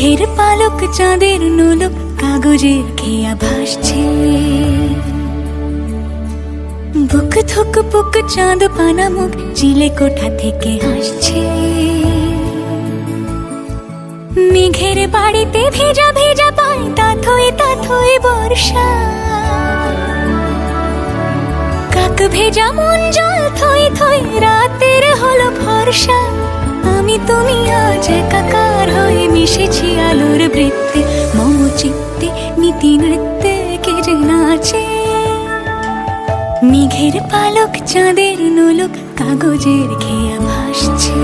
মেঘের পালক চাঁদের নোলক কাগজের খেয়া ভাসছে। বুক থুক পুক চাঁদ পানা মুখ চিলে কোঠা থেকে হাসছে। মেঘের বাড়িতে ভেজা ভেজা পায় তাথই বর্ষা। কাক ভেজা মন জল থই থই রাতের হলো ভরসা। আমি তুমি আজ একাকার হয়ে মিশেছি আলোর বৃত্তে। মম চিত্তে নীতি নৃত্যে কে যে নাচে। মেঘের পালক চাঁদের নোলক কাগজের খেয়া ভাসছে।